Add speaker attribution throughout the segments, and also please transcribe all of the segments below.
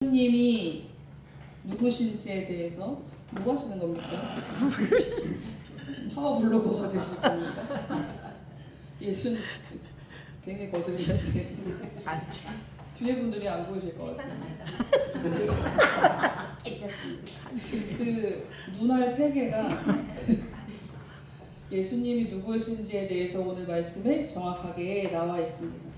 Speaker 1: 예수님이 누구신지에 대해서 뭐 하시는 겁니까? 파워블로거가 되실 겁니다. 예수님 굉장히 거슬리시는데 뒤에 분들이 안 보이실 것 같아요. 그 눈알 세 개가 예수님이 누구신지에 대해서 오늘 말씀에 정확하게 나와 있습니다.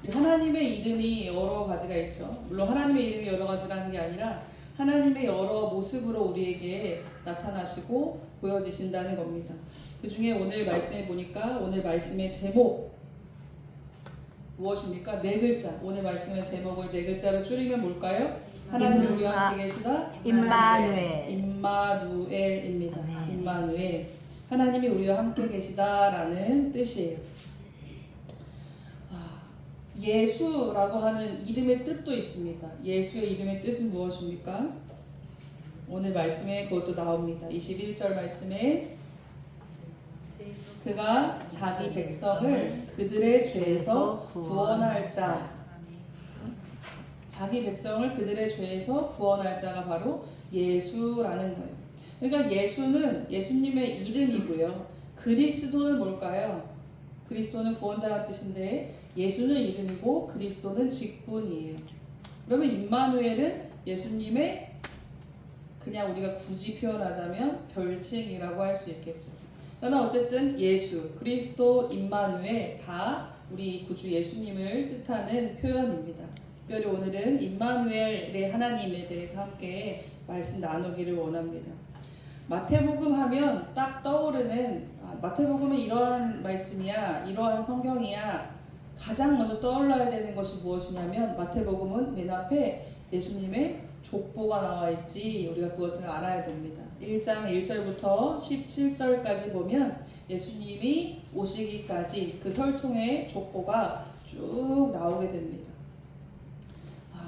Speaker 1: 하나님의 이름이 여러 가지가 있죠. 물론 하나님의 이름이 여러 가지라는 게 아니라 하나님의 여러 모습으로 우리에게 나타나시고 보여지신다는 겁니다. 그 중에 오늘 말씀에 보니까 오늘 말씀의 제목 무엇입니까? 네 글자. 오늘 말씀의 제목을 네 글자로 줄이면 뭘까요? 하나님 우리와 함께 계시다.
Speaker 2: 임마누엘.
Speaker 1: 임마누엘입니다. 임마누엘. 하나님이 우리와 함께 계시다라는 뜻이에요. 예수라고 하는 이름의 뜻도 있습니다. 예수의 이름의 뜻은 무엇입니까? 오늘 말씀에 그것도 나옵니다. 21절 말씀에 그가 자기 백성을 그들의 죄에서 구원할 자, 자기 백성을 그들의 죄에서 구원할 자가 바로 예수라는 거예요. 그러니까 예수는 예수님의 이름이고요. 그리스도는 뭘까요? 그리스도는 구원자라는 뜻인데 예수는 이름이고 그리스도는 직분이에요. 그러면 임마누엘은 예수님의 그냥 우리가 굳이 표현하자면 별칭이라고 할 수 있겠죠. 그러나 어쨌든 예수, 그리스도, 임마누엘 다 우리 구주 예수님을 뜻하는 표현입니다. 특별히 오늘은 임마누엘의 하나님에 대해서 함께 말씀 나누기를 원합니다. 마태복음 하면 딱 떠오르는 마태복음은 이러한 말씀이야, 이러한 성경이야. 가장 먼저 떠올라야 되는 것이 무엇이냐면 마태복음은 맨 앞에 예수님의 족보가 나와 있지 우리가 그것을 알아야 됩니다. 1장 1절부터 17절까지 보면 예수님이 오시기까지 그 혈통의 족보가 쭉 나오게 됩니다.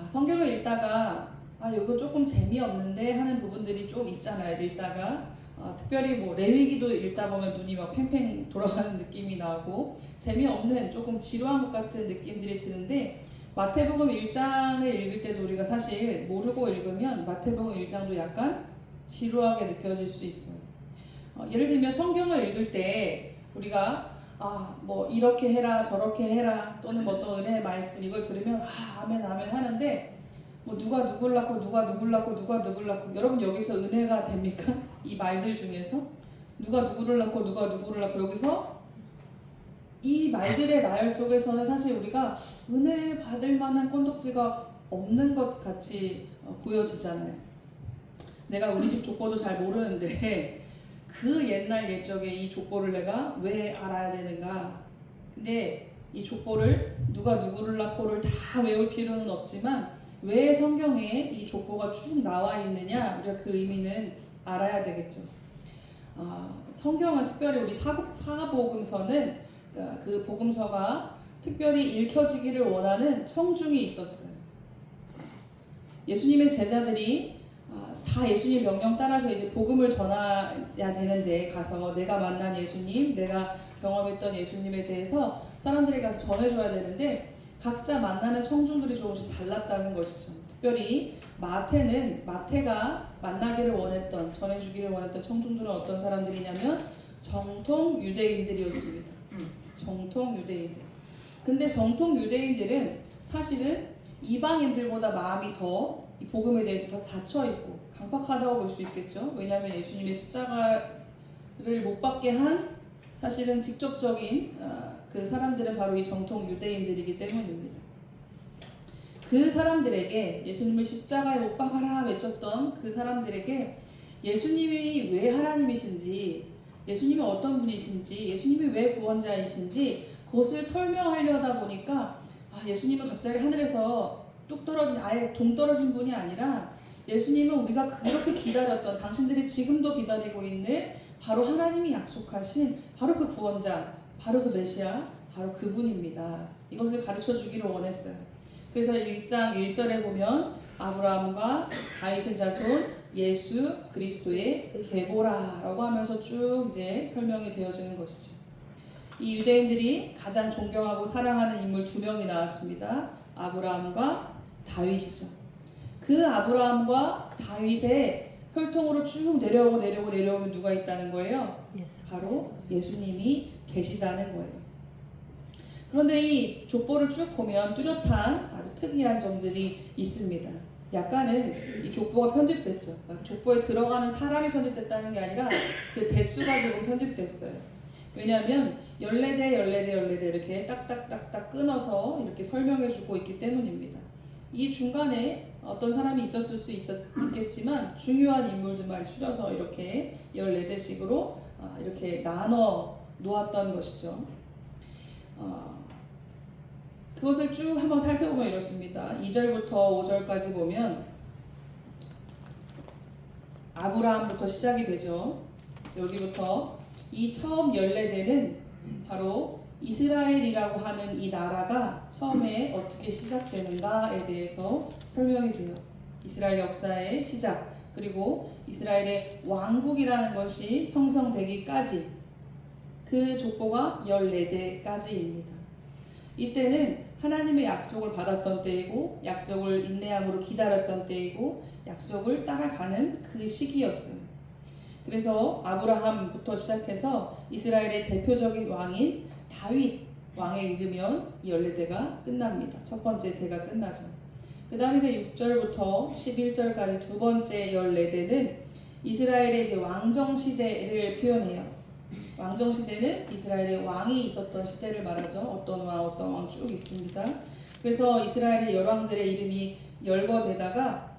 Speaker 1: 성경을 읽다가 이거 조금 재미없는데 하는 부분들이 좀 있잖아요. 읽다가 특별히 뭐 레위기도 읽다 보면 눈이 막 팽팽 돌아가는 느낌이 나고 재미없는 조금 지루한 것 같은 느낌들이 드는데 마태복음 1장을 읽을 때도 우리가 사실 모르고 읽으면 마태복음 1장도 약간 지루하게 느껴질 수 있어요. 예를 들면 성경을 읽을 때 우리가 뭐 이렇게 해라 저렇게 해라 또는 어떤 은혜의 말씀 이걸 들으면 아멘 아멘 하는데 뭐 누가 누굴 낳고 누가 누굴 낳고 누가 누굴 낳고 여러분 여기서 은혜가 됩니까? 이 말들 중에서 누가 누구를 낳고 누가 누구를 낳고 여기서 이 말들의 나열 속에서는 사실 우리가 은혜 받을 만한 건덕지가 없는 것 같이 보여지잖아요. 내가 우리 집 족보도 잘 모르는데 그 옛날 옛적에 이 족보를 내가 왜 알아야 되는가? 근데 이 족보를 누가 누구를 낳고를 다 외울 필요는 없지만 왜 성경에 이 족보가 쭉 나와 있느냐? 우리가 그 의미는 알아야 되겠죠. 성경은 특별히 우리 사복음서는 그 복음서가 특별히 읽혀지기를 원하는 청중이 있었어요. 예수님의 제자들이 다 예수님 명령 따라서 이제 복음을 전해야 되는데 가서 내가 만난 예수님, 내가 경험했던 예수님에 대해서 사람들이 가서 전해줘야 되는데 각자 만나는 청중들이 조금씩 달랐다는 것이죠. 특별히 마태가 만나기를 원했던, 전해주기를 원했던 청중들은 어떤 사람들이냐면 정통 유대인들이었습니다. 정통 유대인들. 근데 정통 유대인들은 사실은 이방인들보다 마음이 더 이 복음에 대해서 더 닫혀있고 강박하다고 볼 수 있겠죠. 왜냐하면 예수님의 십자가를 못 박게 한 사실은 직접적인 그 사람들은 바로 이 정통 유대인들이기 때문입니다. 그 사람들에게 예수님을 십자가에 못 박아라 외쳤던 그 사람들에게 예수님이 왜 하나님이신지, 예수님이 어떤 분이신지, 예수님이 왜 구원자이신지 그것을 설명하려다 보니까 예수님은 갑자기 하늘에서 뚝 떨어진 아예 동떨어진 분이 아니라 예수님은 우리가 그렇게 기다렸던, 당신들이 지금도 기다리고 있는 바로 하나님이 약속하신 바로 그 구원자, 바로 그 메시아, 바로 그분입니다. 이것을 가르쳐 주기를 원했어요. 그래서 1장 1절에 보면 아브라함과 다윗의 자손 예수 그리스도의 계보라라고 하면서 쭉 이제 설명이 되어지는 것이죠. 이 유대인들이 가장 존경하고 사랑하는 인물 두 명이 나왔습니다. 아브라함과 다윗이죠. 그 아브라함과 다윗의 혈통으로 쭉 내려오면 누가 있다는 거예요? 바로 예수님이 계시다는 거예요. 그런데 이 족보를 쭉 보면 뚜렷한 아주 특이한 점들이 있습니다. 약간은 이 족보가 편집됐죠. 그러니까 족보에 들어가는 사람이 편집됐다는 게 아니라 그 대수가 조금 편집됐어요. 왜냐하면 14대 이렇게 딱딱딱딱 끊어서 이렇게 설명해주고 있기 때문입니다. 이 중간에 어떤 사람이 있었을 수 있겠지만 중요한 인물들만 추려서 이렇게 14대씩으로 이렇게 나눠 놓았던 것이죠. 그것을 쭉 한번 살펴보면 이렇습니다. 2절부터 5절까지 보면 아브라함부터 시작이 되죠. 여기부터 이 처음 14대는 바로 이스라엘이라고 하는 이 나라가 처음에 어떻게 시작되는가에 대해서 설명이 돼요. 이스라엘 역사의 시작, 그리고 이스라엘의 왕국이라는 것이 형성되기까지 그 족보가 14대까지입니다. 이때는 하나님의 약속을 받았던 때이고 약속을 인내함으로 기다렸던 때이고 약속을 따라가는 그 시기였어요. 그래서 아브라함부터 시작해서 이스라엘의 대표적인 왕인 다윗 왕에 이르면 14대가 끝납니다. 첫 번째 대가 끝나죠. 그 다음에 이제 6절부터 11절까지 두 번째 14대는 이스라엘의 이제 왕정 시대를 표현해요. 왕정 시대는 이스라엘의 왕이 있었던 시대를 말하죠. 어떤 왕 쭉 있습니다. 그래서 이스라엘의 열왕들의 이름이 열거되다가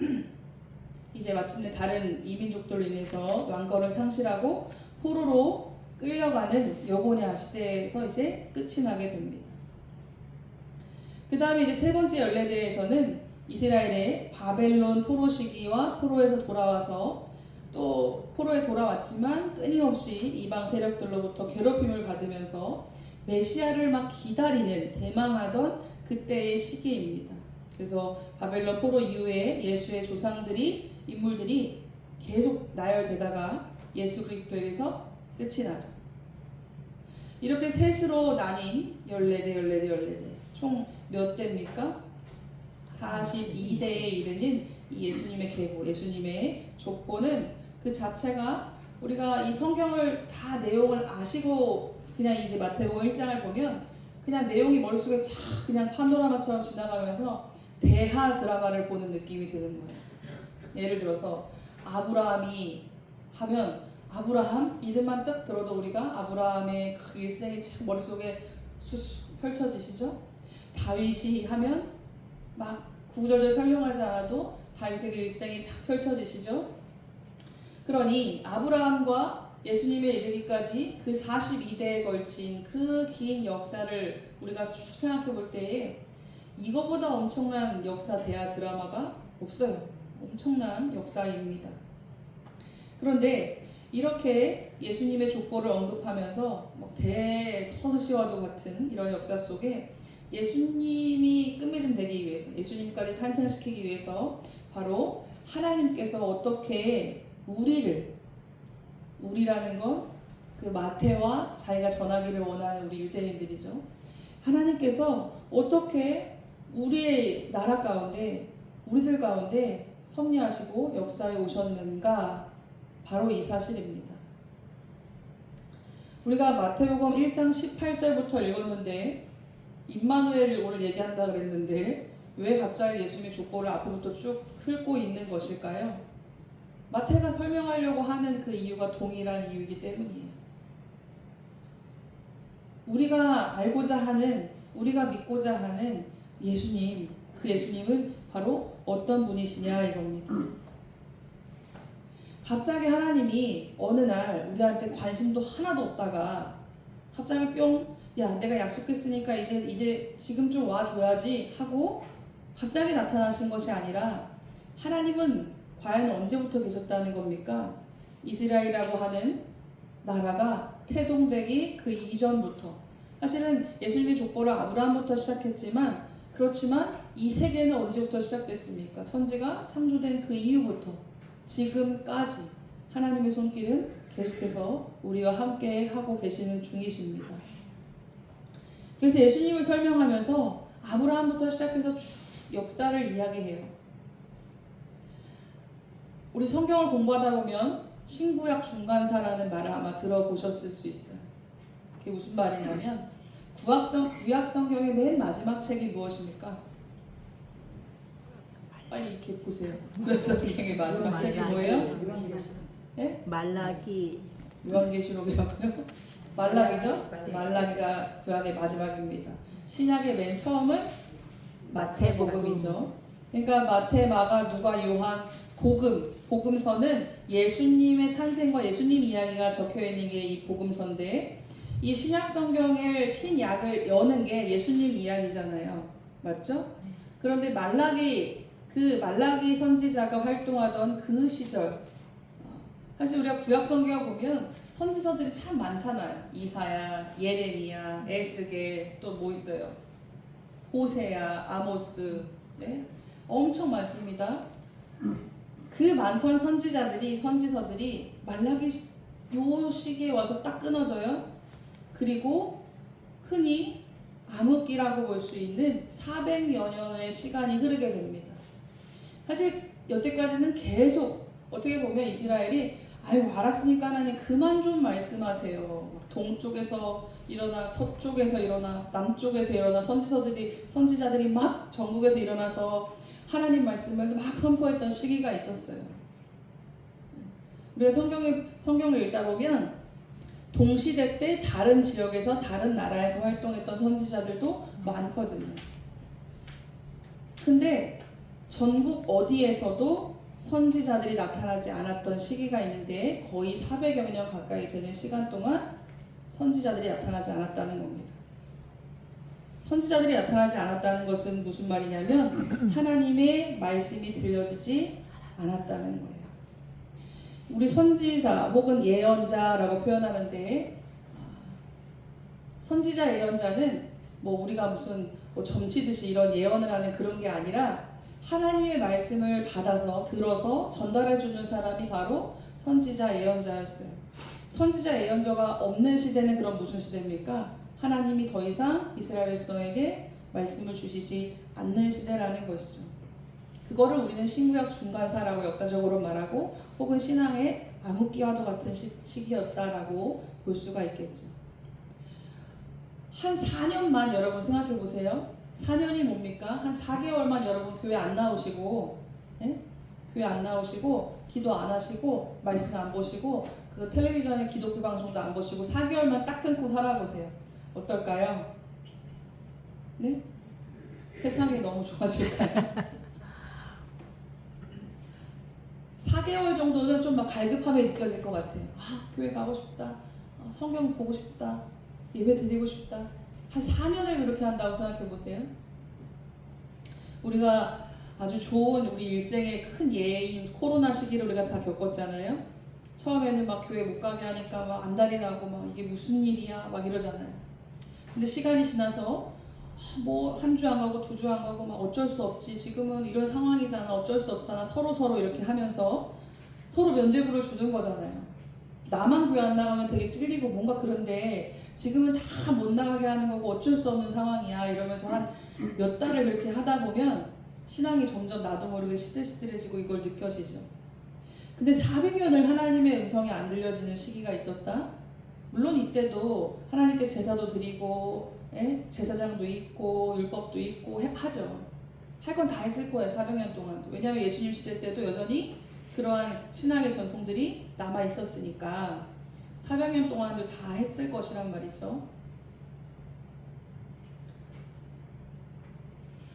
Speaker 1: 이제 마침내 다른 이민족들로 인해서 왕권을 상실하고 포로로 끌려가는 여고냐 시대에서 이제 끝이 나게 됩니다. 그 다음에 이제 세 번째 14대에서는 이스라엘의 바벨론 포로 시기와 포로에서 돌아와서 또 포로에 돌아왔지만 끊임없이 이방 세력들로부터 괴롭힘을 받으면서 메시아를 막 기다리는 대망하던 그때의 시기입니다. 그래서 바벨론 포로 이후에 예수의 인물들이 계속 나열되다가 예수 그리스도에게서 끝이 나죠. 이렇게 셋으로 나뉜 14대 총 몇 대입니까? 42대에 이르는 이 예수님의 계보, 예수님의 족보는 그 자체가 우리가 이 성경을 다 내용을 아시고 그냥 이제 마태복음 1장을 보면 그냥 내용이 머릿속에 쫙 그냥 판도라마처럼 지나가면서 대하 드라마를 보는 느낌이 드는 거예요. 예를 들어서 아브라함이 하면 아브라함 이름만 딱 들어도 우리가 아브라함의 그 일생이 참 머릿속에 펼쳐지시죠? 다윗이 하면 막 구구절절 설명하지 않아도 다윗의 그 일생이 착 펼쳐지시죠? 그러니 아브라함과 예수님에 이르기까지 그 42대에 걸친 그 긴 역사를 우리가 쭉 생각해 볼 때에 이거보다 엄청난 역사 대하 드라마가 없어요. 엄청난 역사입니다. 그런데 이렇게 예수님의 족보를 언급하면서 대서시와도 같은 이런 역사 속에 예수님이 끝맺음되기 위해서, 예수님까지 탄생시키기 위해서 바로 하나님께서 어떻게 우리라는 건 그 마태와 자기가 전하기를 원하는 우리 유대인들이죠. 하나님께서 어떻게 우리의 나라 가운데, 우리들 가운데 섭리하시고 역사에 오셨는가, 바로 이 사실입니다. 우리가 마태복음 1장 18절부터 읽었는데 임마누엘을 오늘 얘기한다 그랬는데 왜 갑자기 예수님의 족보를 앞으로부터 쭉 훑고 있는 것일까요? 마태가 설명하려고 하는 그 이유가 동일한 이유이기 때문이에요. 우리가 알고자 하는, 우리가 믿고자 하는 예수님, 그 예수님은 바로 어떤 분이시냐 이겁니다. 갑자기 하나님이 어느 날 우리한테 관심도 하나도 없다가 갑자기 뿅, 야 내가 약속했으니까 이제 지금 좀 와줘야지 하고 갑자기 나타나신 것이 아니라 하나님은 과연 언제부터 계셨다는 겁니까? 이스라엘이라고 하는 나라가 태동되기 그 이전부터, 사실은 예수님의 족보를 아브라함부터 시작했지만 그렇지만 이 세계는 언제부터 시작됐습니까? 천지가 창조된 그 이후부터 지금까지 하나님의 손길은 계속해서 우리와 함께 하고 계시는 중이십니다. 그래서 예수님을 설명하면서 아브라함부터 시작해서 쭉 역사를 이야기해요. 우리 성경을 공부하다 보면 신구약 중간사라는 말을 아마 들어보셨을 수 있어요. 그게 무슨 말이냐면 구약 성경의 맨 마지막 책이 무엇입니까? 빨리 이렇게 보세요. 구약 성경의 마지막 책이 뭐예요? 네?
Speaker 2: 말라기.
Speaker 1: 요한계시록이라고요? 말라기죠? 말라기가 구약의 마지막입니다. 신약의 맨 처음은 마태복음이죠. 그러니까 마태, 마가, 누가, 요한, 복음서는 예수님의 탄생과 예수님 이야기가 적혀 있는 게 이 복음서인데, 이 신약 성경을 신약을 여는 게 예수님 이야기잖아요. 맞죠? 그런데 그 말라기 선지자가 활동하던 그 시절, 사실 우리가 구약 성경을 보면 선지서들이 참 많잖아요. 이사야, 예레미야, 에스겔, 또 뭐 있어요? 호세야, 아모스, 네? 엄청 많습니다. 그 많던 선지서들이 말라기 요 시기에 와서 딱 끊어져요. 그리고 흔히 암흑기라고 볼 수 있는 400여 년의 시간이 흐르게 됩니다. 사실 여태까지는 계속 어떻게 보면 이스라엘이 아이고 알았으니까 하나님 그만 좀 말씀하세요. 막 동쪽에서 일어나 서쪽에서 일어나 남쪽에서 일어나 선지자들이 막 전국에서 일어나서 하나님 말씀을 막 선포했던 시기가 있었어요. 우리가 성경을 읽다 보면 동시대 때 다른 지역에서 다른 나라에서 활동했던 선지자들도 많거든요. 근데 전국 어디에서도 선지자들이 나타나지 않았던 시기가 있는데 거의 400여 년 가까이 되는 시간 동안 선지자들이 나타나지 않았다는 겁니다. 선지자들이 나타나지 않았다는 것은 무슨 말이냐면 하나님의 말씀이 들려지지 않았다는 거예요. 우리 선지자 혹은 예언자라고 표현하는데, 선지자 예언자는 뭐 우리가 무슨 뭐 점치듯이 이런 예언을 하는 그런 게 아니라 하나님의 말씀을 받아서 들어서 전달해주는 사람이 바로 선지자 예언자였어요. 선지자 예언자가 없는 시대는 그럼 무슨 시대입니까? 하나님이 더 이상 이스라엘 백성에게 말씀을 주시지 않는 시대라는 것이죠. 그거를 우리는 신구약 중간사라고 역사적으로 말하고, 혹은 신앙의 암흑기와도 같은 시기였다라고 볼 수가 있겠죠. 한 4년만 여러분 생각해 보세요. 4년이 뭡니까? 한 4개월만 여러분 교회 안 나오시고, 예? 교회 안 나오시고, 기도 안 하시고, 말씀 안 보시고, 그 텔레비전에 기독교 방송도 안 보시고 4개월만 딱 끊고 살아보세요. 어떨까요? 네? 세상이 너무 좋아질까요? 4개월 정도는 좀 막 갈급함이 느껴질 것 같아요. 아, 교회 가고 싶다. 성경 보고 싶다. 예배 드리고 싶다. 한 4년을 그렇게 한다고 생각해 보세요. 우리가 아주 좋은 우리 일생의 큰 예인 코로나 시기를 우리가 다 겪었잖아요. 처음에는 막 교회 못 가게 하니까 막 안달이 나고 막 이게 무슨 일이야 막 이러잖아요. 근데 시간이 지나서 뭐 한 주 안 가고 2주 안 가고 막 어쩔 수 없지, 지금은 이런 상황이잖아, 어쩔 수 없잖아, 서로 이렇게 하면서 서로 면죄부를 주는 거잖아요. 나만 교회 안 나가면 되게 찔리고 뭔가 그런데 지금은 다 못 나가게 하는 거고 어쩔 수 없는 상황이야 이러면서 한 몇 달을 그렇게 하다 보면 신앙이 점점 나도 모르게 시들시들해지고 이걸 느껴지죠. 근데 400년을 하나님의 음성이 안 들려지는 시기가 있었다? 물론 이때도 하나님께 제사도 드리고, 제사장도 있고 율법도 있고 하죠. 할 건 다 했을 거예요. 400년 동안. 왜냐하면 예수님 시대 때도 여전히 그러한 신앙의 전통들이 남아 있었으니까 400년 동안도 다 했을 것이란 말이죠.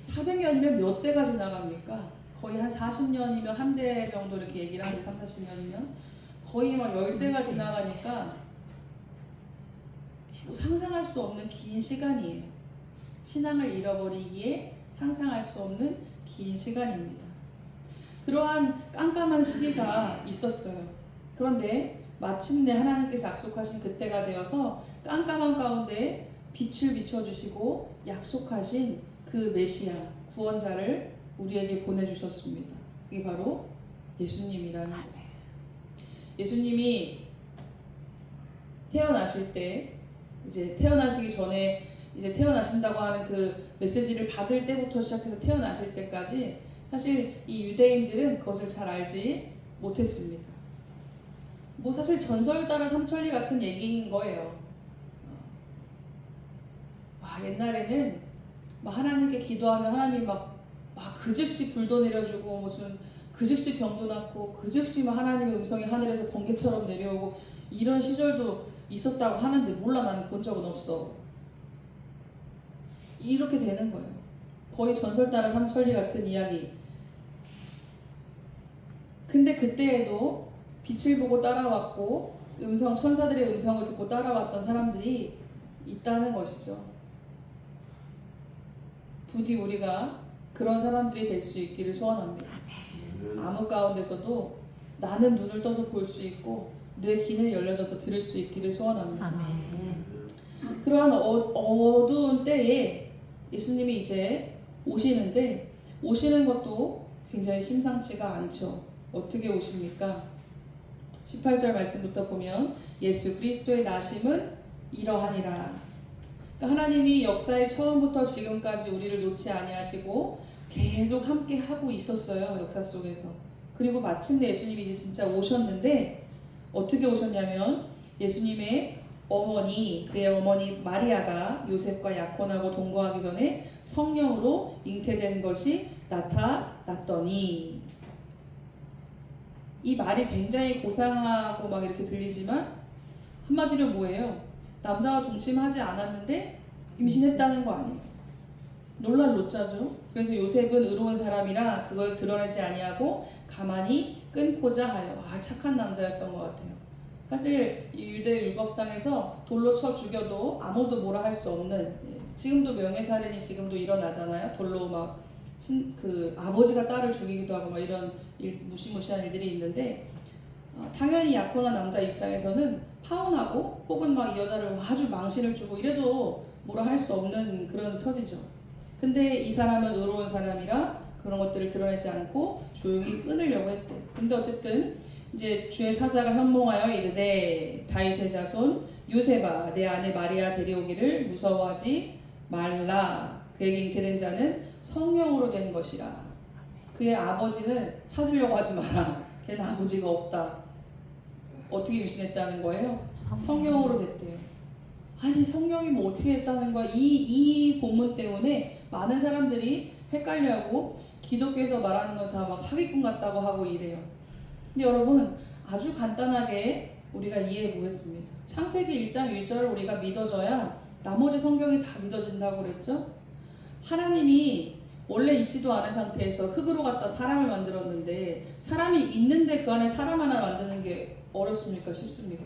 Speaker 1: 400년이면 몇 대가 지나갑니까? 거의 한 40년이면 한 대 정도 이렇게 얘기를 하는데 3, 40년이면 거의 막 10대가 지나가니까 뭐 상상할 수 없는 긴 시간이에요. 신앙을 잃어버리기에 상상할 수 없는 긴 시간입니다. 그러한 깜깜한 시기가 있었어요. 그런데 마침내 하나님께서 약속하신 그때가 되어서 깜깜한 가운데 빛을 비춰주시고 약속하신 그 메시아, 구원자를 우리에게 보내주셨습니다. 그게 바로 예수님이라는 거예요. 예수님이 태어나실 때, 이제 태어나시기 전에 이제 태어나신다고 하는 그 메시지를 받을 때부터 시작해서 태어나실 때까지 사실 이 유대인들은 그것을 잘 알지 못했습니다. 뭐 사실 전설 따라 삼천리 같은 얘기인 거예요. 옛날에는 막 하나님께 기도하면 하나님 막 그 즉시 불도 내려주고 무슨 그 즉시 병도 낫고 그 즉시 막 하나님의 음성이 하늘에서 번개처럼 내려오고 이런 시절도 있었다고 하는데 몰라, 나는 본 적은 없어. 이렇게 되는 거예요. 거의 전설 따라 삼천리 같은 이야기. 근데 그때에도 빛을 보고 따라왔고 천사들의 음성을 듣고 따라왔던 사람들이 있다는 것이죠. 부디 우리가 그런 사람들이 될 수 있기를 소원합니다. 아무 가운데서도 나는 눈을 떠서 볼 수 있고 내 귀는 열려져서 들을 수 있기를 소원합니다.
Speaker 2: 아멘.
Speaker 1: 그러한 어두운 때에 예수님이 이제 오시는데 오시는 것도 굉장히 심상치가 않죠. 어떻게 오십니까? 18절 말씀부터 보면 예수 그리스도의 나심은 이러하니라. 그러니까 하나님이 역사의 처음부터 지금까지 우리를 놓지 아니하시고 계속 함께 하고 있었어요. 역사 속에서. 그리고 마침내 예수님이 이제 진짜 오셨는데 어떻게 오셨냐면 예수님의 어머니, 그의 어머니 마리아가 요셉과 약혼하고 동거하기 전에 성령으로 잉태된 것이 나타났더니, 이 말이 굉장히 고상하고 막 이렇게 들리지만 한마디로 뭐예요? 남자와 동침하지 않았는데 임신했다는 거 아니에요. 놀랄 노자죠. 그래서 요셉은 의로운 사람이라 그걸 드러내지 아니하고 가만히 끊고자 하여. 착한 남자였던 것 같아요. 사실 유대 율법상에서 돌로 쳐 죽여도 아무도 뭐라 할 수 없는, 지금도 명예살인이 지금도 일어나잖아요. 돌로 막 아버지가 딸을 죽이기도 하고 막 이런 무시무시한 일들이 있는데, 당연히 약혼한 남자 입장에서는 파혼하고 혹은 막 이 여자를 아주 망신을 주고 이래도 뭐라 할 수 없는 그런 처지죠. 근데 이 사람은 의로운 사람이라 그런 것들을 드러내지 않고 조용히 끊으려고 했대. 근데 어쨌든 이제 주의 사자가 현몽하여 이르되 다윗의 자손 요셉아 내 아내 마리아 데려오기를 무서워하지 말라. 그에게 잉태된 자는 성령으로 된 것이라. 그의 아버지는 찾으려고 하지 마라. 걔는 아버지가 없다. 어떻게 임신했다는 거예요? 성령으로 됐대요. 아니 성령이 뭐 어떻게 했다는 거야? 이 본문 때문에 많은 사람들이 헷갈려하고 기독교에서 말하는 건 다 막 사기꾼 같다고 하고 이래요. 근데 여러분 아주 간단하게 우리가 이해해 보겠습니다. 창세기 1장 1절을 우리가 믿어줘야 나머지 성경이 다 믿어진다고 그랬죠? 하나님이 원래 있지도 않은 상태에서 흙으로 갖다 사람을 만들었는데 사람이 있는데 그 안에 사람 하나 만드는 게 어렵습니까? 쉽습니까?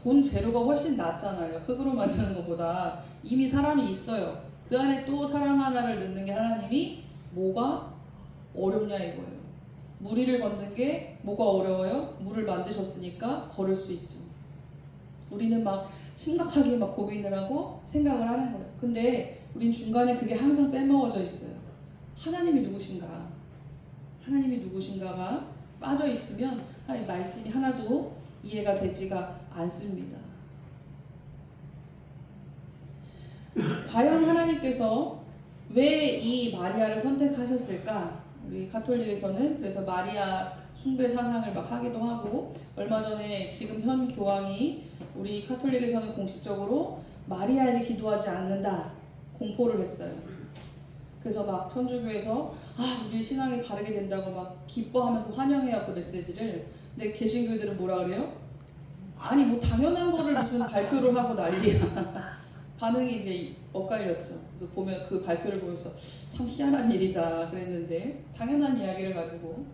Speaker 1: 본 재료가 훨씬 낫잖아요. 흙으로 만드는 것보다. 이미 사람이 있어요. 그 안에 또 사람 하나를 넣는 게 하나님이 뭐가 어렵냐 이거예요. 무리를 걷는 게 뭐가 어려워요? 물을 만드셨으니까 걸을 수 있죠. 우리는 막 심각하게 막 고민을 하고 생각을 하는 거예요. 근데 우린 중간에 그게 항상 빼먹어져 있어요. 하나님이 누구신가? 하나님이 누구신가가 빠져 있으면 하나님 말씀이 하나도 이해가 되지가 않습니다. 과연 하나님께서 왜 이 마리아를 선택하셨을까? 우리 가톨릭에서는 그래서 마리아 숭배 사상을 막 하기도 하고, 얼마 전에 지금 현 교황이 우리 가톨릭에서는 공식적으로 마리아에게 기도하지 않는다 공포를 했어요. 그래서 막 천주교에서 우리 신앙이 바르게 된다고 막 기뻐하면서 환영해요 그 메시지를. 근데 개신교들은 뭐라 그래요? 아니 뭐 당연한 거를 무슨 발표를 하고 난리야. 반응이 이제 엇갈렸죠. 그래서 보면 그 발표를 보면서 참 희한한 일이다 그랬는데, 당연한 이야기를 가지고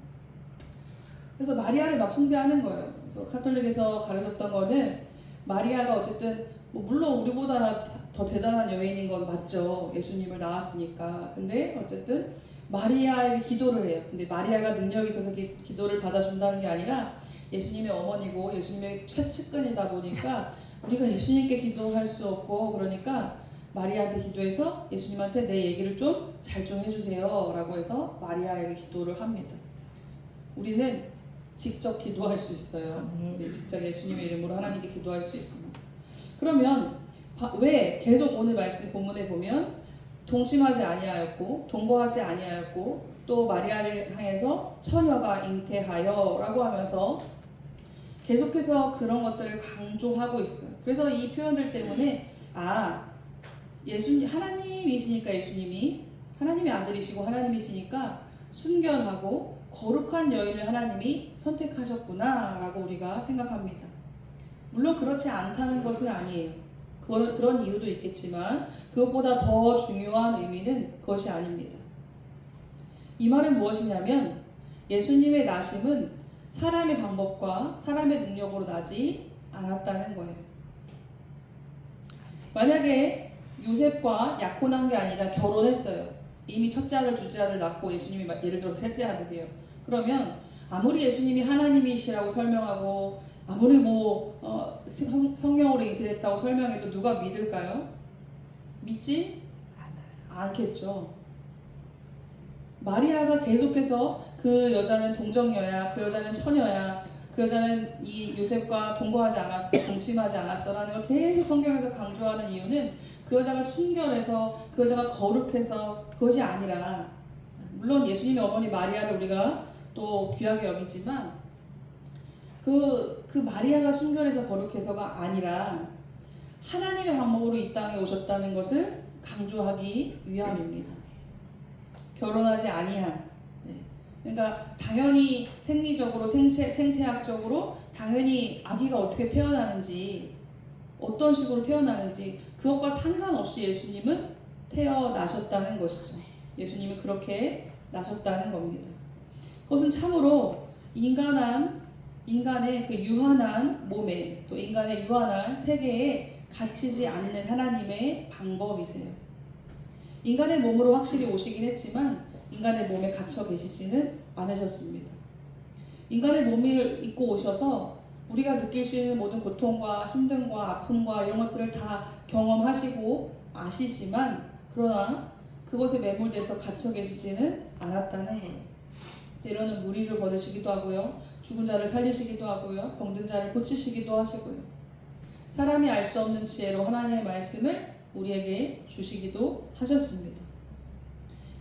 Speaker 1: 그래서 마리아를 막 숭배하는 거예요. 그래서 가톨릭에서 가르쳤던 거는 마리아가 어쨌든 뭐 물론 우리보다 더 대단한 여인인 건 맞죠. 예수님을 낳았으니까. 근데 어쨌든 마리아에게 기도를 해요. 근데 마리아가 능력이 있어서 기도를 받아준다는 게 아니라 예수님의 어머니고 예수님의 최측근이다 보니까 우리가 예수님께 기도할 수 없고, 그러니까 마리아한테 기도해서 예수님한테 내 얘기를 좀 잘 좀 해주세요 라고 해서 마리아에게 기도를 합니다. 우리는 직접 기도할 수 있어요. 직접 예수님의 이름으로 하나님께 기도할 수 있습니다. 그러면 왜 계속 오늘 말씀 본문에 보면 동침하지 아니하였고 동거하지 아니하였고 또 마리아를 향해서 처녀가 잉태하여 라고 하면서 계속해서 그런 것들을 강조하고 있어요. 그래서 이 표현들 때문에 예수님, 하나님이시니까 예수님이 하나님의 아들이시고 하나님이시니까 순결하고 거룩한 여인을 하나님이 선택하셨구나 라고 우리가 생각합니다. 물론 그렇지 않다는 것은 아니에요. 그런 이유도 있겠지만 그것보다 더 중요한 의미는 그것이 아닙니다. 이 말은 무엇이냐면 예수님의 나심은 사람의 방법과 사람의 능력으로 나지 않았다는 거예요. 만약에 요셉과 약혼한 게 아니라 결혼했어요. 이미 첫째 아들, 둘째 아들 낳고 예수님이 예를 들어서 셋째 아들이에요. 그러면 아무리 예수님이 하나님이시라고 설명하고 아무리 성령으로 잉태됐다고 설명해도 누가 믿을까요? 믿지 않겠죠. 마리아가 계속해서 그 여자는 동정녀야, 그 여자는 처녀야, 그 여자는 이 요셉과 동거하지 않았어, 동침하지 않았어라는 걸 계속 성경에서 강조하는 이유는 그 여자가 순결해서, 그 여자가 거룩해서 그것이 아니라, 물론 예수님의 어머니 마리아를 우리가 또 귀하게 여기지만 그 마리아가 순결해서 거룩해서가 아니라 하나님의 방법으로 이 땅에 오셨다는 것을 강조하기 위함입니다. 결혼하지 아니한. 그러니까 당연히 생리적으로 생태학적으로 당연히 아기가 어떻게 태어나는지 어떤 식으로 태어나는지 그것과 상관없이 예수님은 태어나셨다는 것이죠. 예수님은 그렇게 나셨다는 겁니다. 그것은 참으로 인간의 그 유한한 몸에 또 인간의 유한한 세계에 갇히지 않는 하나님의 방법이세요. 인간의 몸으로 확실히 오시긴 했지만 인간의 몸에 갇혀 계시지는 않으셨습니다. 인간의 몸을 입고 오셔서 우리가 느낄 수 있는 모든 고통과 힘듦과 아픔과 이런 것들을 다 경험하시고 아시지만 그러나 그것에 매몰돼서 갇혀 계시지는 않았다는 거예요. 때로는 무리를 걸으시기도 하고요. 죽은 자를 살리시기도 하고요. 병든 자를 고치시기도 하시고요. 사람이 알 수 없는 지혜로 하나님의 말씀을 우리에게 주시기도 하셨습니다.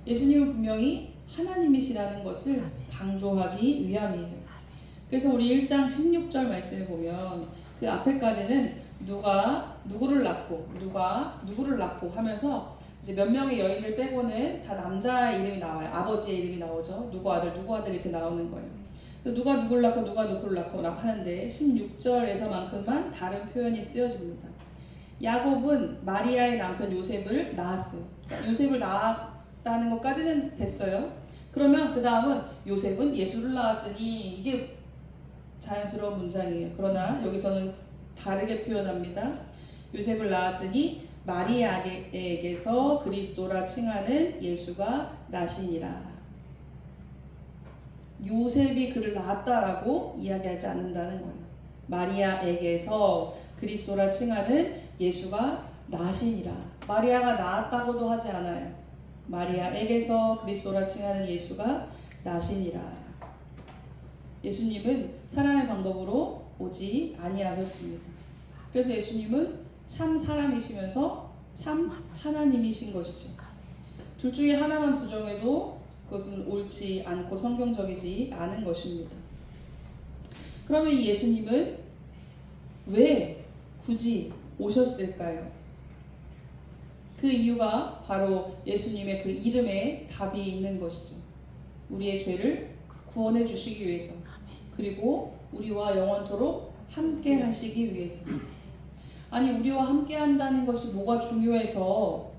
Speaker 1: 예수님은 분명히 하나님이시라는 것을 강조하기 위함이에요. 그래서 우리 1장 16절 말씀을 보면 그 앞에까지는 누가 누구를 낳고 하면서 이제 몇 명의 여인을 빼고는 다 남자 이름이 나와요. 아버지의 이름이 나오죠. 누구 아들 이렇게 나오는 거예요. 누가 누구를 낳고 누가 누구를 낳고 하는데 16절에서만큼만 다른 표현이 쓰여집니다. 야곱은 마리아의 남편 요셉을 낳았어요. 그러니까 요셉을 낳았다는 것까지는 됐어요. 그러면 그 다음은 요셉은 예수를 낳았으니 이게 자연스러운 문장이에요. 그러나 여기서는 다르게 표현합니다. 요셉을 낳았으니 마리아에게서 그리스도라 칭하는 예수가 나시니라. 요셉이 그를 낳았다라고 이야기하지 않는다는 거예요. 마리아에게서 그리스도라 칭하는 예수가 나시니라. 마리아가 낳았다고도 하지 않아요. 마리아에게서 그리스도라 칭하는 예수가 나시니라. 예수님은 사람의 방법으로 오지 아니하셨습니다. 그래서 예수님은 참 사람이시면서 참 하나님이신 것이죠. 둘 중에 하나만 부정해도 그것은 옳지 않고 성경적이지 않은 것입니다. 그러면 이 예수님은 왜 굳이 오셨을까요? 그 이유가 바로 예수님의 그 이름에 답이 있는 것이죠. 우리의 죄를 구원해 주시기 위해서, 그리고 우리와 영원토록 함께 하시기 위해서. 아니, 우리와 함께 한다는 것이 뭐가 중요해서,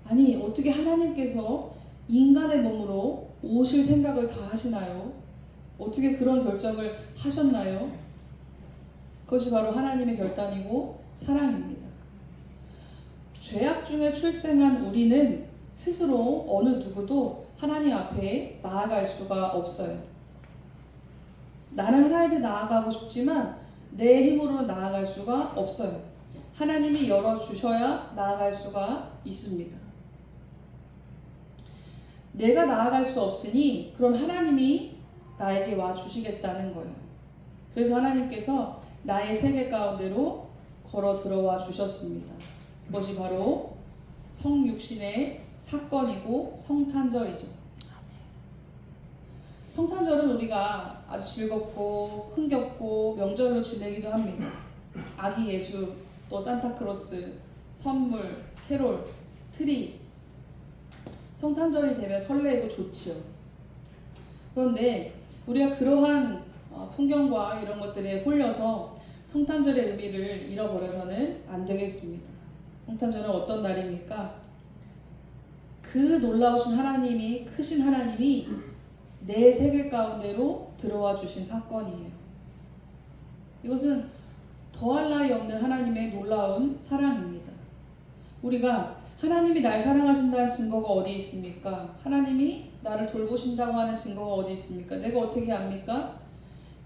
Speaker 1: 아니 어떻게 하나님께서 인간의 몸으로 오실 생각을 다 하시나요? 어떻게 그런 결정을 하셨나요? 그것이 바로 하나님의 결단이고 사랑입니다. 죄악 중에 출생한 우리는 스스로 어느 누구도 하나님 앞에 나아갈 수가 없어요. 나는 하나님께 나아가고 싶지만 내 힘으로 나아갈 수가 없어요. 하나님이 열어주셔야 나아갈 수가 있습니다. 내가 나아갈 수 없으니 그럼 하나님이 나에게 와주시겠다는 거예요. 그래서 하나님께서 나의 세계 가운데로 걸어 들어와 주셨습니다. 그것이 바로 성육신의 사건이고 성탄절이죠. 성탄절은 우리가 아주 즐겁고 흥겹고 명절로 지내기도 합니다. 아기 예수, 또 산타크로스, 선물, 캐롤, 트리. 성탄절이 되면 설레고 좋지요. 그런데 우리가 그러한 풍경과 이런 것들에 홀려서 성탄절의 의미를 잃어버려서는 안 되겠습니다. 성탄절은 어떤 날입니까? 그 놀라우신 하나님이, 크신 하나님이 내 세계 가운데로 들어와 주신 사건이에요. 이것은 더할 나위 없는 하나님의 놀라운 사랑입니다. 우리가 하나님이 날 사랑하신다는 증거가 어디 있습니까? 하나님이 나를 돌보신다고 하는 증거가 어디 있습니까? 내가 어떻게 압니까?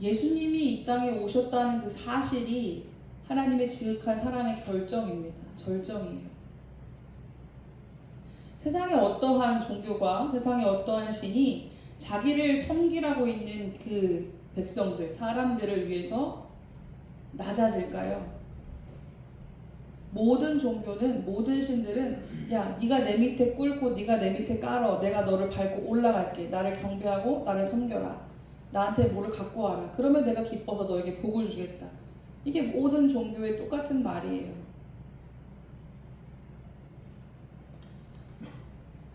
Speaker 1: 예수님이 이 땅에 오셨다는 그 사실이 하나님의 지극한 사랑의 결정입니다. 절정이에요. 세상의 어떠한 종교가, 세상의 어떠한 신이 자기를 섬기라고 있는 그 백성들, 사람들을 위해서 낮아질까요? 모든 종교는, 모든 신들은 야, 네가 내 밑에 꿇고 네가 내 밑에 깔어, 내가 너를 밟고 올라갈게, 나를 경배하고 나를 섬겨라, 나한테 뭐를 갖고 와라, 그러면 내가 기뻐서 너에게 복을 주겠다. 이게 모든 종교의 똑같은 말이에요.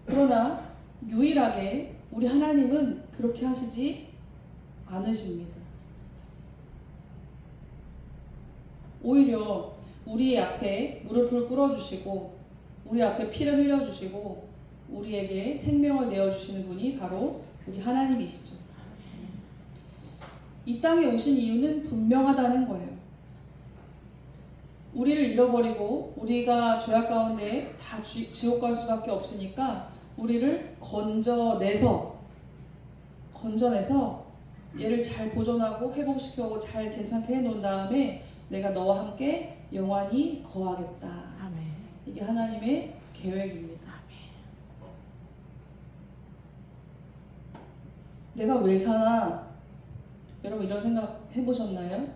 Speaker 1: 그러나 유일하게 우리 하나님은 그렇게 하시지 않으십니다. 오히려 우리 앞에 무릎을 꿇어주시고 우리 앞에 피를 흘려주시고 우리에게 생명을 내어주시는 분이 바로 우리 하나님이시죠. 이 땅에 오신 이유는 분명하다는 거예요. 우리를 잃어버리고 우리가 죄악 가운데 다 지옥 갈 수밖에 없으니까 우리를 건져내서 얘를 잘 보존하고 회복시켜고 잘 괜찮게 해놓은 다음에 내가 너와 함께 영원히 거하겠다.
Speaker 2: 아멘.
Speaker 1: 이게 하나님의 계획입니다.
Speaker 2: 아멘.
Speaker 1: 내가 왜 사나? 여러분 이런 생각 해보셨나요?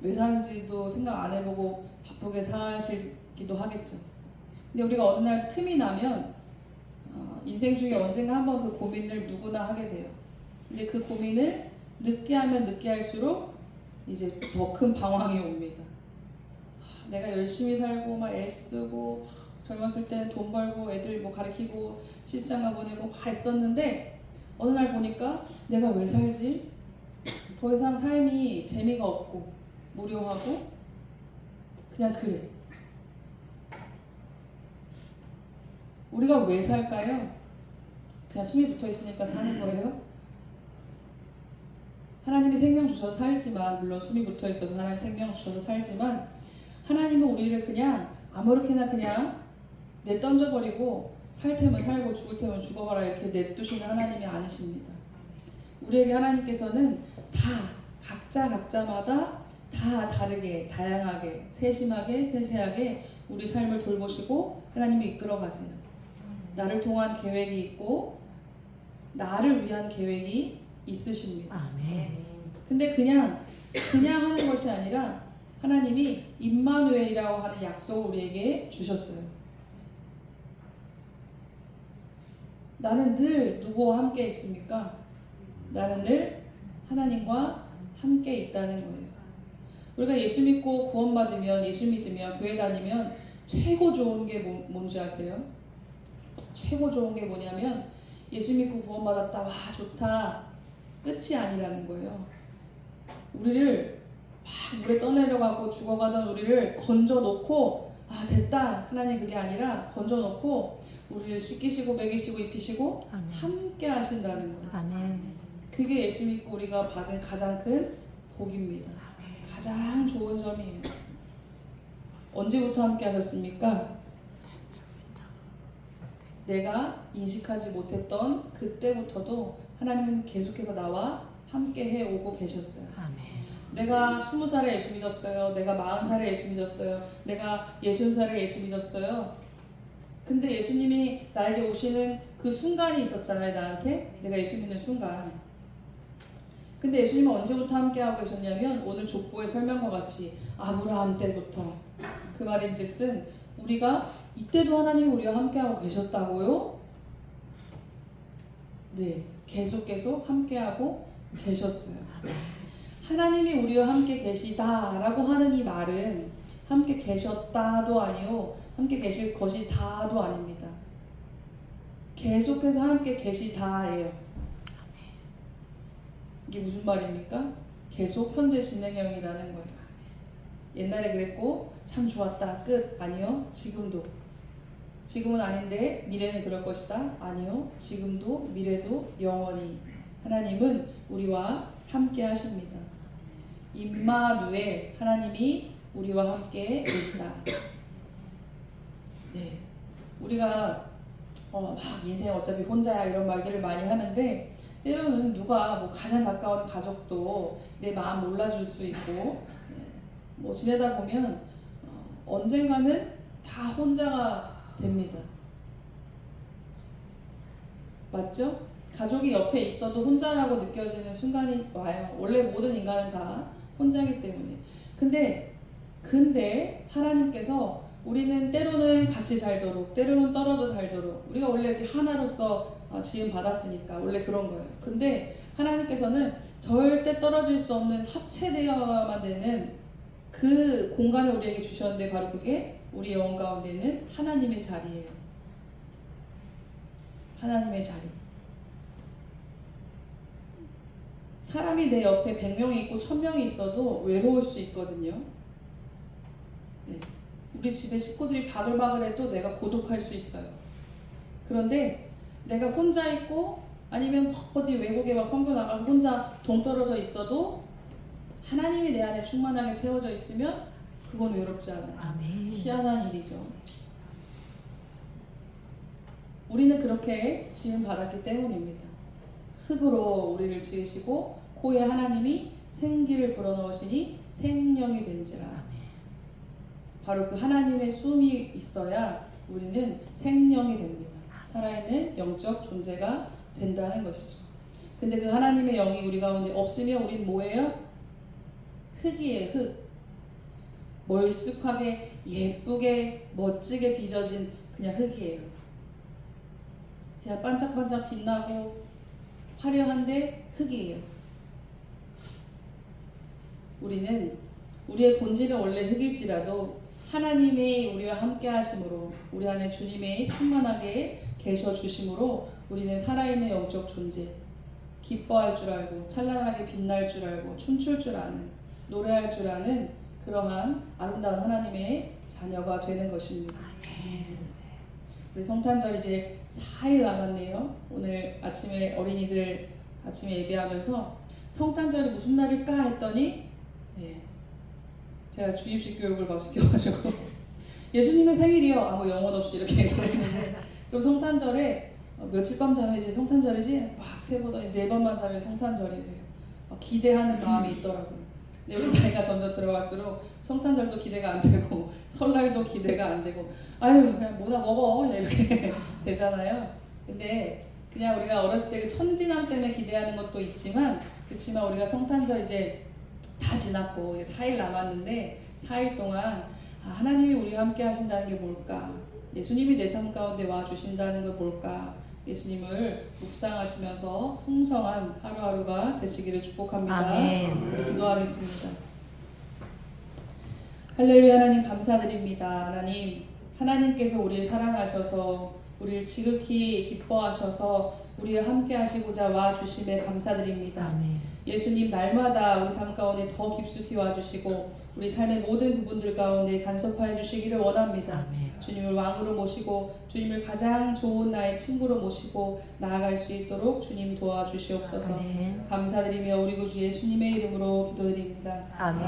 Speaker 1: 왜 사는지도 생각 안 해보고 바쁘게 사시기도 하겠죠. 근데 우리가 어느 날 틈이 나면 인생 중에 언젠가 한번 그 고민을 누구나 하게 돼요. 근데 그 고민을 늦게 하면 늦게 할수록 이제 더 큰 방황이 옵니다. 내가 열심히 살고 막 애쓰고 젊었을 때는 돈 벌고 애들 뭐 가르치고 시집장가 보내고 막 했었는데 어느 날 보니까 내가 왜 살지? 더 이상 삶이 재미가 없고 무료하고 그냥 그래. 우리가 왜 살까요? 그냥 숨이 붙어 있으니까 사는 거예요? 하나님이 생명 주셔서 살지만, 물론 숨이 붙어 있어서 하나님 생명 주셔서 살지만, 하나님은 우리를 그냥 아무렇게나 그냥 내던져버리고 살 테면 살고 죽을 테면 죽어봐라 이렇게 냅두시는 하나님이 아니십니다. 우리에게 하나님께서는 다 각자마다 다 다르게, 다양하게, 세심하게, 세세하게 우리 삶을 돌보시고 하나님이 이끌어 가세요. 나를 통한 계획이 있고 나를 위한 계획이 있으십니다.
Speaker 2: 아멘.
Speaker 1: 근데 그냥 하는 것이 아니라 하나님이 임마누엘이라고 하는 약속을 우리에게 주셨어요. 나는 늘 누구와 함께 있습니까? 나는 늘 하나님과 함께 있다는 거예요. 우리가 예수 믿고 구원받으면, 예수 믿으면, 교회 다니면 최고 좋은 게 뭔지 아세요? 최고 좋은 게 뭐냐면 예수 믿고 구원받았다, 와 좋다, 끝이 아니라는 거예요. 우리를 막 물에 떠내려가고 죽어가던 우리를 건져놓고 아 됐다, 하나님 그게 아니라 건져놓고 우리를 씻기시고 먹이시고 입히시고
Speaker 2: 아멘.
Speaker 1: 함께 하신다는 거예요.
Speaker 2: 아멘.
Speaker 1: 그게 예수 믿고 우리가 받은 가장 큰 복입니다. 가장 좋은 점이에요. 언제부터 함께 하셨습니까? 내가 인식하지 못했던 그때부터도 하나님은 계속해서 나와 함께 해오고 계셨어요.
Speaker 2: 아멘.
Speaker 1: 내가 20살에 예수 믿었어요. 내가 40살에 예수 믿었어요. 내가 60살에 예수 믿었어요. 근데 예수님이 나에게 오시는 그 순간이 있었잖아요. 나한테 내가 예수 믿는 순간. 근데 예수님은 언제부터 함께하고 계셨냐면 오늘 족보의 설명과 같이 아브라함 때부터, 그 말인즉슨 우리가 이때도 하나님 우리와 함께하고 계셨다고요? 네, 계속 함께하고 계셨어요. 하나님이 우리와 함께 계시다라고 하는 이 말은 함께 계셨다도 아니요, 함께 계실 것이 다도 아닙니다. 계속해서 함께 계시다예요. 이게 무슨 말입니까? 계속 현재 진행형이라는 거예요. 옛날에 그랬고 참 좋았다 끝. 아니요, 지금도. 지금은 아닌데 미래는 그럴 것이다. 아니요, 지금도 미래도 영원히 하나님은 우리와 함께 하십니다. 임마누엘, 하나님이 우리와 함께 계시다. 네, 우리가 막 인생 어차피 혼자야 이런 말들을 많이 하는데 때로는 누가 뭐 가장 가까운 가족도 내 마음 몰라줄 수 있고 뭐 지내다 보면 언젠가는 다 혼자가 됩니다. 맞죠? 가족이 옆에 있어도 혼자라고 느껴지는 순간이 와요. 원래 모든 인간은 다 혼자이기 때문에. 근데 하나님께서 우리는 때로는 같이 살도록, 때로는 떨어져 살도록, 우리가 원래 이렇게 하나로서 지음 받았으니까 원래 그런 거예요. 근데 하나님께서는 절대 떨어질 수 없는 합체되어야만 되는 그 공간을 우리에게 주셨는데 바로 그게 우리 영혼 가운데는 하나님의 자리예요. 하나님의 자리. 사람이 내 옆에 100명이 있고 1000명이 있어도 외로울 수 있거든요. 네. 우리 집에 식구들이 바글바글해도 내가 고독할 수 있어요. 그런데 내가 혼자 있고 아니면 어디 외국에 막 선교 나가서 혼자 동떨어져 있어도 하나님이 내 안에 충만하게 채워져 있으면 그건 외롭지 않아요.
Speaker 2: 아멘.
Speaker 1: 희한한 일이죠. 우리는 그렇게 지음 받았기 때문입니다. 흙으로 우리를 지으시고 코에 하나님이 생기를 불어넣으시니 생명이 된지라. 바로 그 하나님의 숨이 있어야 우리는 생명이 됩니다. 살아있는 영적 존재가 된다는 것이죠. 근데 그 하나님의 영이 우리 가운데 없으면 우린 뭐예요? 흙이에요. 흙. 멀쑥하게 예쁘게 멋지게 빚어진 그냥 흙이에요. 그냥 반짝반짝 빛나고 화려한데 흙이에요. 우리는 우리의 본질은 원래 흙일지라도 하나님이 우리와 함께 하심으로 우리 안에 주님의 충만하게 계셔 주심으로 우리는 살아있는 영적 존재, 기뻐할 줄 알고 찬란하게 빛날 줄 알고 춤출 줄 아는, 노래할 줄 아는 그러한 아름다운 하나님의 자녀가 되는 것입니다. 우리 성탄절 이제 4일 남았네요. 오늘 아침에 어린이들 아침에 예배하면서 성탄절이 무슨 날일까 했더니 제가 주입식 교육을 막 시켜가지고 예수님의 생일이요. 아무 영혼 없이 이렇게 얘기를 했는데 그럼 성탄절에 며칠 밤 자면지 성탄절이지? 막 세보더니 4번만 자면 성탄절이래요. 기대하는 마음이 있더라고요. 근데 우리 나이가 점점 들어갈수록 성탄절도 기대가 안 되고 설날도 기대가 안 되고 아유 그냥 뭐나 먹어 그냥 이렇게 되잖아요. 근데 그냥 우리가 어렸을 때 그 천진함 때문에 기대하는 것도 있지만 그렇지만 우리가 성탄절 이제 다 지났고 4일 남았는데 4일 동안 하나님이 우리와 함께 하신다는 게 뭘까? 예수님이 내 삶 가운데 와 주신다는 게 뭘까? 예수님을 묵상하시면서 풍성한 하루하루가 되시기를 축복합니다.
Speaker 2: 아멘.
Speaker 1: 우리 기도하겠습니다. 할렐루야. 하나님 감사드립니다. 하나님께서 우리를 사랑하셔서 우리를 지극히 기뻐하셔서 우리와 함께 하시고자 와 주심에 감사드립니다.
Speaker 2: 아멘.
Speaker 1: 예수님 날마다 우리 삶 가운데 더 깊숙이 와주시고 우리 삶의 모든 부분들 가운데 간섭하여 주시기를 원합니다.
Speaker 2: 아멘.
Speaker 1: 주님을 왕으로 모시고 주님을 가장 좋은 나의 친구로 모시고 나아갈 수 있도록 주님 도와주시옵소서.
Speaker 2: 아멘.
Speaker 1: 감사드리며 우리 구주 예수님의 이름으로 기도드립니다.
Speaker 2: 아멘.